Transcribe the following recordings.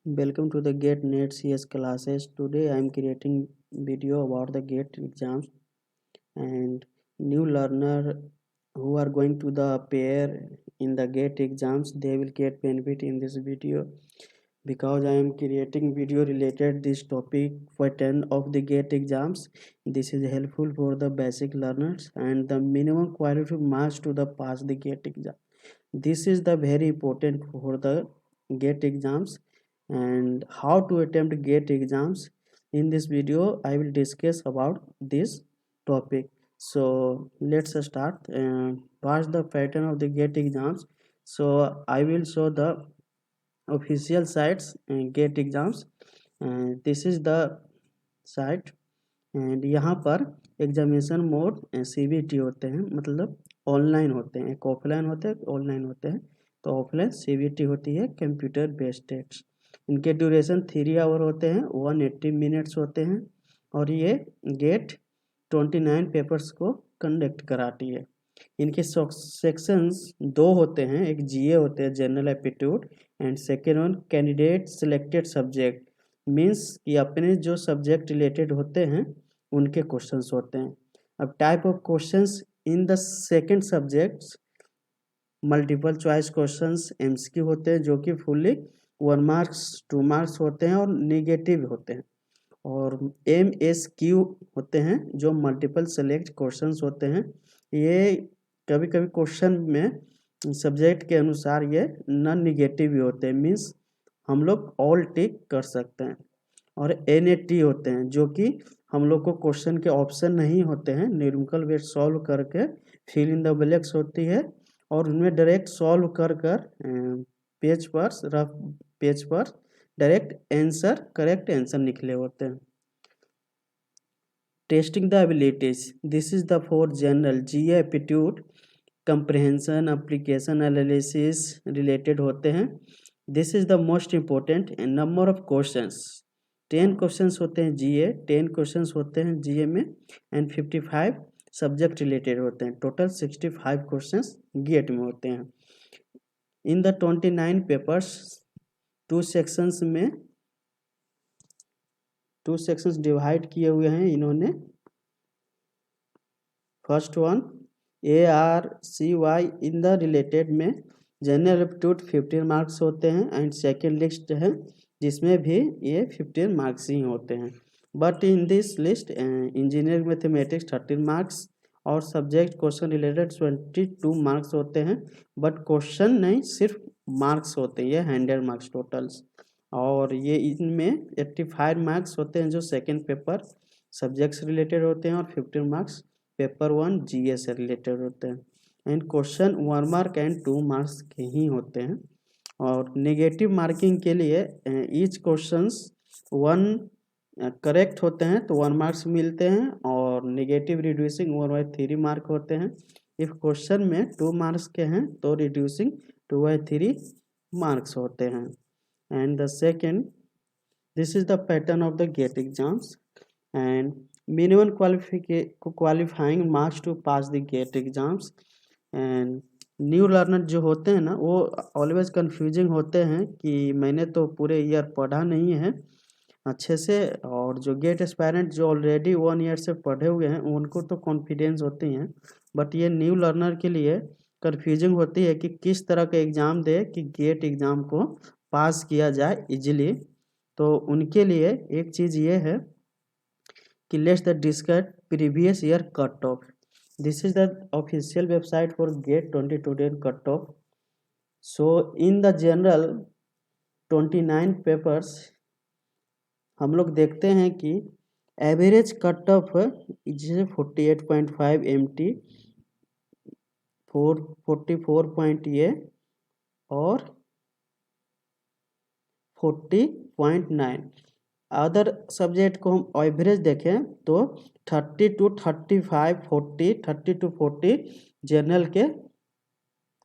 Welcome to the GATE NET CS classes. Today I am creating video about the GATE exams and new learner who are going to the pair in the GATE exams. They will get benefit in this video because I am creating video related this topic for 10 of the GATE exams. This is helpful for the basic learners and the minimum quality marks to the pass the GATE exam. This is the very important for the GATE exams and how to attempt GATE exams. In this video I will discuss about this topic. So let's start. What's the pattern of the GATE exams? So I will show the official sites and GATE exams. This is the site and यहाँ पर examination mode CBT होते हैं, मतलब online होते हैं, एक offline होते हैं ऑनलाइन होते हैं। तो ऑफलाइन CBT होती है कंप्यूटर बेस्ड टेस्ट। इनके ड्यूरेशन 3 आवर होते हैं, 180 मिनट्स होते हैं और ये गेट 29 पेपर्स को कंडक्ट कराती है। इनके सेक्शंस 2 होते हैं, एक GA होते हैं general aptitude and second one candidate selected subject, means कि अपने जो सब्जेक्ट रिलेटेड होते हैं उनके क्वेश्चंस होते हैं। अब type of questions in the second subjects multiple choice questions MCQ होते हैं जो कि फुल्ली 1 मार्क्स 2 मार्क्स होते हैं और नेगेटिव होते हैं, और MSQ होते हैं जो मल्टीपल सेलेक्ट क्वेश्चंस होते हैं। ये कभी कभी क्वेश्चन में सब्जेक्ट के अनुसार ये नॉन निगेटिव भी होते हैं, मीन्स हम लोग ऑल टिक कर सकते हैं। और NAT होते हैं जो कि हम लोग को क्वेश्चन के ऑप्शन नहीं होते हैं, न्यूमेरिकल वे सॉल्व करके फिल इन द ब्लैंक्स होती है और उनमें डायरेक्ट सॉल्व कर पेज पर रफ पेज पर डायरेक्ट आंसर करेक्ट आंसर निकले होते हैं। Testing the abilities, this is the for general GA aptitude comprehension application analysis related होते हैं। This is the most important number of questions 10 questions होते हैं GA, 10 क्वेश्चंस होते हैं GA में एंड 55 सब्जेक्ट रिलेटेड होते हैं। टोटल 65 क्वेश्चंस गेट में होते हैं। इन द 29 पेपर्स 2 सेक्शंस में 2 सेक्शंस डिवाइड किए हुए हैं इन्होंने। First one ARCY in the related में जनरल एप्टीट्यूड 15 मार्क्स होते हैं एंड सेकेंड लिस्ट है जिसमें भी ये 15 मार्क्स ही होते हैं। But in this list engineering mathematics 13 marks और सब्जेक्ट क्वेश्चन रिलेटेड 22 मार्क्स होते हैं, बट क्वेश्चन नहीं सिर्फ मार्क्स होते हैं, ये 100 मार्क्स टोटल्स। और ये इनमें 85 मार्क्स होते हैं जो सेकेंड पेपर सब्जेक्ट्स रिलेटेड होते हैं और 15 मार्क्स पेपर 1 GA से रिलेटेड होते हैं। And question 1 mark and 2 marks के ही होते हैं। और नेगेटिव मार्किंग के लिए ईच क्वेश्चंस 1 करेक्ट होते हैं तो 1 मार्क्स मिलते हैं और नेगेटिव रिड्यूसिंग 1/3 मार्क होते हैं। इफ क्वेश्चन में 2 मार्क्स के हैं तो रिड्यूसिंग 2/3 मार्क्स होते हैं। And the second, this is the pattern of the GATE exams and minimum qualifying marks to pass the GATE exams. And new learner जो होते हैं ना वो ऑलवेज कंफ्यूजिंग होते हैं कि मैंने तो पूरे ईयर पढ़ा नहीं है अच्छे से, और जो गेट एस्पायरेंट जो ऑलरेडी 1 ईयर से पढ़े हुए हैं उनको तो कॉन्फिडेंस होती हैं, बट ये न्यू लर्नर के लिए कंफ्यूजिंग होती है कि किस तरह का एग्ज़ाम दे कि गेट एग्ज़ाम को पास किया जाए इजीली। तो उनके लिए एक चीज़ ये है कि let's the discuss previous year cut off. This is the official website for GATE 2020 cutoff. So in the general 29 papers हम लोग देखते हैं कि एवरेज कट ऑफ जैसे 48.5 MT 44 पॉइंट ये और 40.9। अदर सब्जेक्ट को हम एवरेज देखें तो 30 to 35 40 30 to 40 जनरल के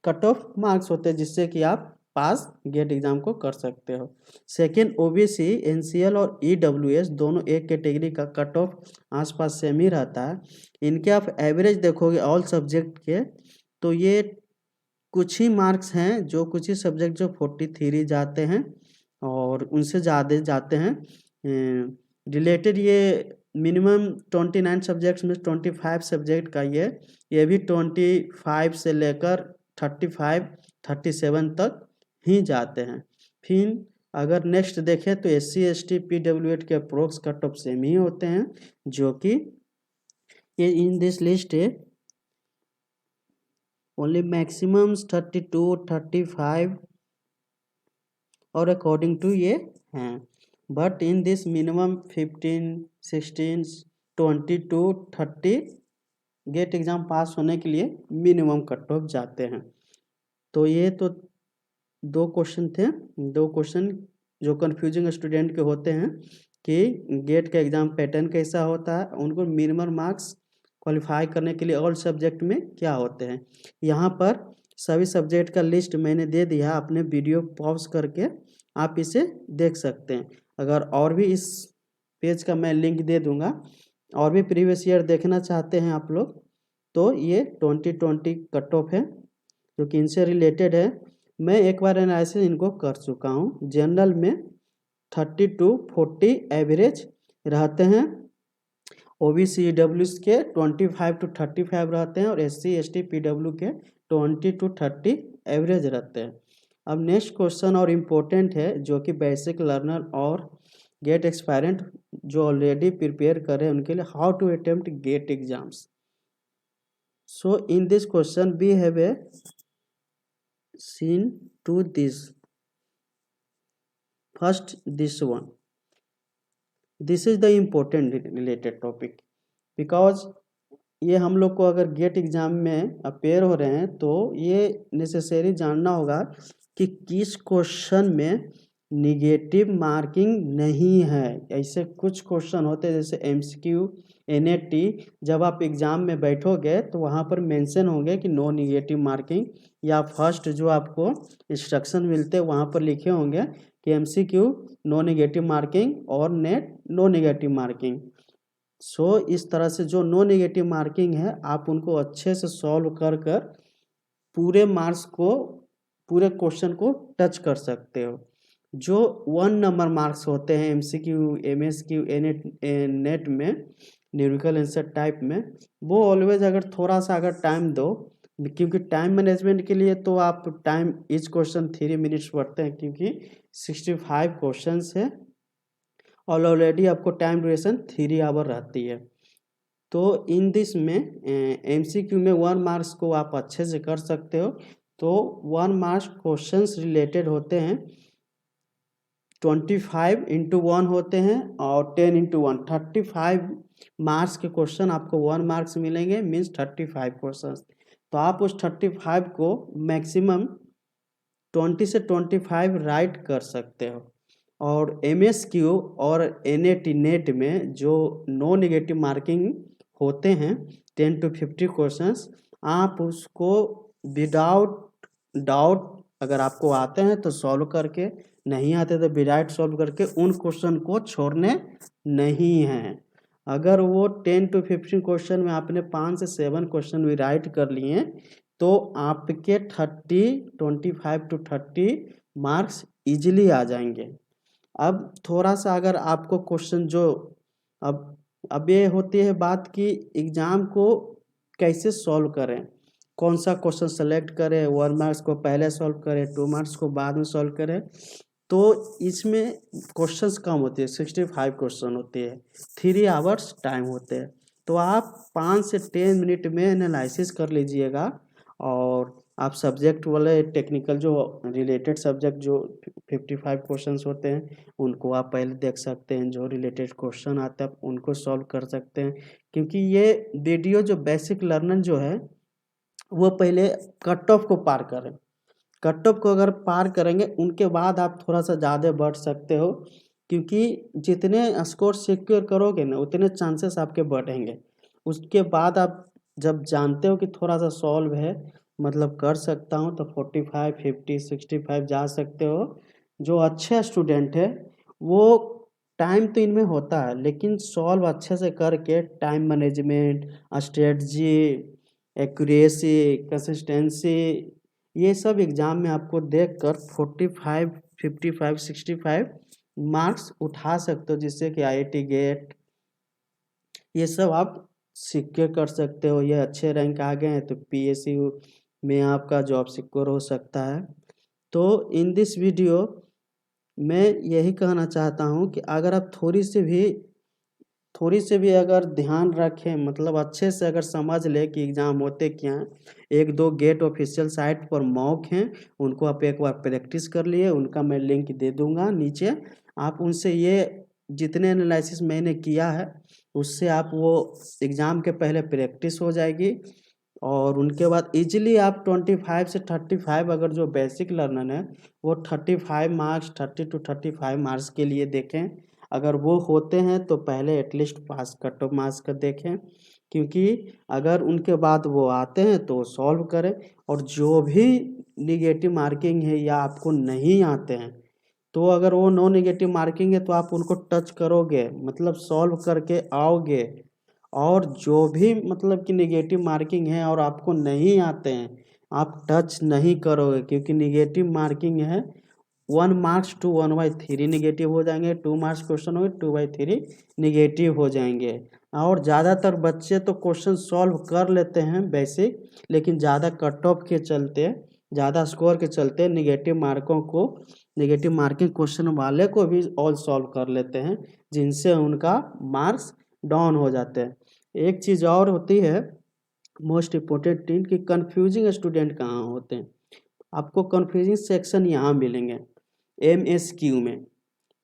कट ऑफ मार्क्स होते हैं जिससे कि आप पास गेट एग्जाम को कर सकते हो। सेकेंड OBC NCL और EWS दोनों एक कैटेगरी का कट ऑफ आसपास सेम ही रहता है। इनके आप एवरेज देखोगे ऑल सब्जेक्ट के तो ये कुछ ही मार्क्स हैं जो कुछ ही सब्जेक्ट जो 43 जाते हैं और उनसे ज़्यादा जाते हैं रिलेटेड। ये मिनिमम 29 सब्जेक्ट्स में 25 सब्जेक्ट का ये भी 25 से लेकर 35 37 तक ही जाते हैं। फिर अगर नेक्स्ट देखें तो SC ST PWD के अप्रोक्स कट ऑफ सेम ही होते हैं, जो कि ये in this list only maximums 32 35 और अकॉर्डिंग टू ये हैं, but in this minimum 15 16 22 30 GATE exam pass होने के लिए मिनिमम कट ऑफ जाते हैं। तो ये तो दो क्वेश्चन थे, दो क्वेश्चन जो कंफ्यूजिंग स्टूडेंट के होते हैं कि गेट का एग्जाम पैटर्न कैसा होता है, उनको मिनिमम मार्क्स क्वालिफाई करने के लिए ऑल सब्जेक्ट में क्या होते हैं। यहाँ पर सभी सब्जेक्ट का लिस्ट मैंने दे दिया, आपने वीडियो पॉज करके आप इसे देख सकते हैं। अगर और भी इस पेज का मैं लिंक दे दूंगा, और भी प्रीवियस ईयर देखना चाहते हैं आप लोग, तो ये 2020 कट ऑफ है जो कि इनसे रिलेटेड है। मैं एक बार एनालिसिस इनको कर चुका हूँ। जनरल में 30 to 40 एवरेज रहते हैं, OBC EWS के 25 to 35 रहते हैं, और SC ST PW के 20 to 30 एवरेज रहते हैं। अब नेक्स्ट क्वेश्चन और इम्पोर्टेंट है, जो कि बेसिक लर्नर और गेट एक्सपायरेंट जो ऑलरेडी प्रिपेयर कर रहे हैं उनके लिए, how to attempt GATE exams. So in this question we have a seen to this first this one, this is the important related topic, because ये हम लोग को अगर गेट एग्जाम में अपेयर हो रहे हैं तो ये नेसेसरी जानना होगा कि किस क्वेश्चन में निगेटिव मार्किंग नहीं है। ऐसे कुछ क्वेश्चन होते हैं जैसे MCQ NAT, जब आप एग्जाम में बैठोगे तो वहाँ पर मेंशन होंगे कि नो निगेटिव मार्किंग, या फर्स्ट जो आपको इंस्ट्रक्शन मिलते हैं वहाँ पर लिखे होंगे कि MCQ नो निगेटिव मार्किंग और नेट नो निगेटिव मार्किंग। सो इस तरह से जो नो नेगेटिव मार्किंग है आप उनको अच्छे से सॉल्व कर कर पूरे मार्क्स को, पूरे क्वेश्चन को टच कर सकते हो। जो 1 नंबर मार्क्स होते हैं MCQ MSQ नेट में, न्यूमेरिकल आंसर टाइप में, वो ऑलवेज अगर थोड़ा सा अगर टाइम दो, क्योंकि टाइम मैनेजमेंट के लिए तो आप टाइम ईच क्वेश्चन 3 मिनट्स पढ़ते हैं, क्योंकि 65 क्वेश्चन है और ऑलरेडी आपको टाइम ड्यूरेशन 3 आवर रहती है। तो इन दिस में MCQ में 1 मार्क्स को आप अच्छे से कर सकते हो। तो 1 मार्क्स क्वेश्चंस रिलेटेड होते हैं 25 into 1 होते हैं, और 10 into 1 35 मार्क्स के क्वेश्चन आपको 1 मार्क्स मिलेंगे, मीन्स 35 क्वेश्चन। तो आप उस 35 को मैक्सिमम 20 से 25 राइट कर सकते हो। और MSQ और NAT नेट में जो नो नेगेटिव मार्किंग होते हैं 10 to 50 क्वेश्चंस, आप उसको विदाउट डाउट अगर आपको आते हैं तो सॉल्व करके, नहीं आते तो विदाउट सॉल्व करके उन क्वेश्चन को छोड़ने नहीं हैं। अगर वो 10 to 15 क्वेश्चन में आपने 5 से 7 क्वेश्चन भी राइट कर लिए तो आपके 25 to 30 मार्क्स इजीली आ जाएंगे। अब थोड़ा सा अगर आपको क्वेश्चन जो अब ये होती है बात कि एग्जाम को कैसे सॉल्व करें, कौन सा क्वेश्चन सेलेक्ट करें, 1 मार्क्स को पहले सॉल्व करें, 2 मार्क्स को बाद में सॉल्व करें। तो इसमें क्वेश्चंस कम होते हैं, 65 क्वेश्चन होते हैं, 3 आवर्स टाइम होते हैं। तो आप 5 से 10 मिनट में एनालिसिस कर लीजिएगा, और आप सब्जेक्ट वाले टेक्निकल जो रिलेटेड सब्जेक्ट जो 55 क्वेश्चंस होते हैं उनको आप पहले देख सकते हैं, जो रिलेटेड क्वेश्चन आते हैं उनको सॉल्व कर सकते हैं। क्योंकि ये वीडियो जो बेसिक लर्नर जो है वो पहले कट ऑफ को पार करें, कट ऑफ को अगर पार करेंगे उनके बाद आप थोड़ा सा ज़्यादा बढ़ सकते हो, क्योंकि जितने स्कोर सिक्योर करोगे ना उतने चांसेस आपके बढ़ेंगे। उसके बाद आप जब जानते हो कि थोड़ा सा सॉल्व है, मतलब कर सकता हूँ, तो 45 50 65 जा सकते हो। जो अच्छे स्टूडेंट है वो टाइम तो इनमें होता है, लेकिन सॉल्व अच्छे से करके time management, strategy, accuracy, consistency, ये सब एग्जाम में आपको देखकर 45 55-65 मार्क्स उठा सकते हो, जिससे कि IIT गेट ये सब आप सिक्योर कर सकते हो। ये अच्छे रैंक आ गए हैं तो PSU में आपका जॉब सिक्योर हो सकता है। तो इन दिस वीडियो मैं यही कहना चाहता हूँ कि अगर आप थोड़ी से भी अगर ध्यान रखें, मतलब अच्छे से अगर समझ ले कि एग्ज़ाम होते क्या हैं, 1-2 गेट ऑफिशियल साइट पर मॉक हैं, उनको आप एक बार प्रैक्टिस कर लिए, उनका मैं लिंक दे दूंगा नीचे। आप उनसे ये जितने एनालिसिस मैंने किया है उससे आप वो एग्ज़ाम के पहले प्रैक्टिस हो जाएगी, और उनके बाद इजीली आप 25 से 35 अगर जो बेसिक लर्नर है वो 35 मार्क्स 30 to 35 मार्क्स के लिए देखें। अगर वो होते हैं तो पहले एटलीस्ट पास कट ऑफ मार्क्स का देखें, क्योंकि अगर उनके बाद वो आते हैं तो सॉल्व करें। और जो भी निगेटिव मार्किंग है या आपको नहीं आते हैं तो अगर वो नो निगेटिव मार्किंग है तो आप उनको टच करोगे, मतलब सॉल्व करके आओगे। और जो भी मतलब कि निगेटिव मार्किंग है और आपको नहीं आते हैं आप टच नहीं करोगे, क्योंकि निगेटिव मार्किंग है 1 मार्क्स टू 1/3 निगेटिव हो जाएंगे, 2 मार्क्स क्वेश्चन होंगे 2/3 निगेटिव हो जाएंगे। और ज़्यादातर बच्चे तो क्वेश्चन सॉल्व कर लेते हैं बेसिक, लेकिन ज़्यादा कट ऑफ के चलते, ज़्यादा स्कोर के चलते निगेटिव मार्किंग क्वेश्चन वाले को भी ऑल सॉल्व कर लेते हैं, जिनसे उनका मार्क्स डाउन हो जाते हैं। एक चीज़ और होती है मोस्ट इम्पोर्टेंट थिंग कि कंफ्यूजिंग स्टूडेंट कहाँ होते हैं। आपको कंफ्यूजिंग सेक्शन यहाँ मिलेंगे MSQ में।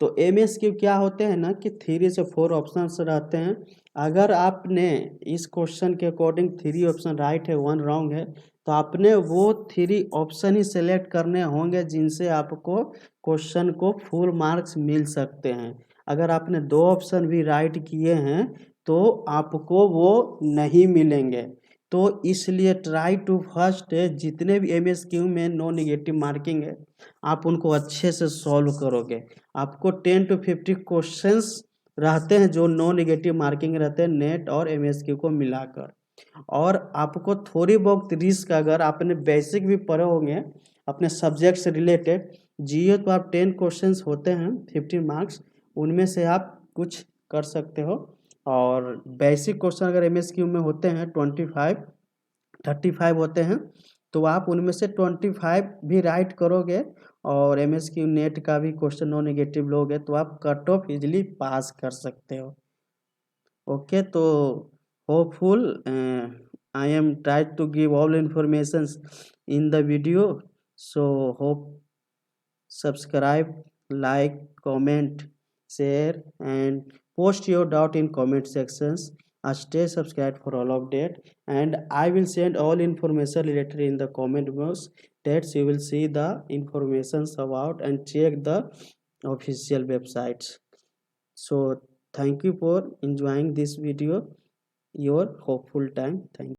तो MSQ क्या होते हैं ना कि 3 से 4 ऑप्शंस रहते हैं। अगर आपने इस क्वेश्चन के अकॉर्डिंग 3 ऑप्शन राइट है 1 रॉन्ग है तो आपने वो 3 ऑप्शन ही सेलेक्ट करने होंगे, जिनसे आपको क्वेश्चन को फुल मार्क्स मिल सकते हैं। अगर आपने 2 ऑप्शन भी राइट किए हैं तो आपको वो नहीं मिलेंगे। तो इसलिए ट्राई टू फर्स्ट जितने भी MSQ में नो निगेटिव मार्किंग है आप उनको अच्छे से सॉल्व करोगे। आपको 10 to 50 क्वेश्चंस रहते हैं जो नो निगेटिव मार्किंग रहते हैं नेट और MSQ को मिलाकर। और आपको थोड़ी बहुत रिस्क, अगर आपने बेसिक भी पढ़े होंगे अपने सब्जेक्ट से रिलेटेड, जियो तो आप 10 क्वेश्चंस होते हैं 15 मार्क्स, उनमें से आप कुछ कर सकते हो। और बेसिक क्वेश्चन अगर MSQ में होते हैं 35 होते हैं तो आप उनमें से 25 भी राइट करोगे, और MSQ नेट का भी क्वेश्चन नो नेगेटिव लोगे तो आप कट ऑफ इजिली पास कर सकते हो। ओके, तो hopeful I am try to give all informations in the video, so hope subscribe, like, comment, share and post your doubt in comment sections. Stay subscribed for all update, and I will send all information related in the comment box, that you will see the informations about and check the official websites. So thank you for enjoying this video, your hopeful time. Thank you.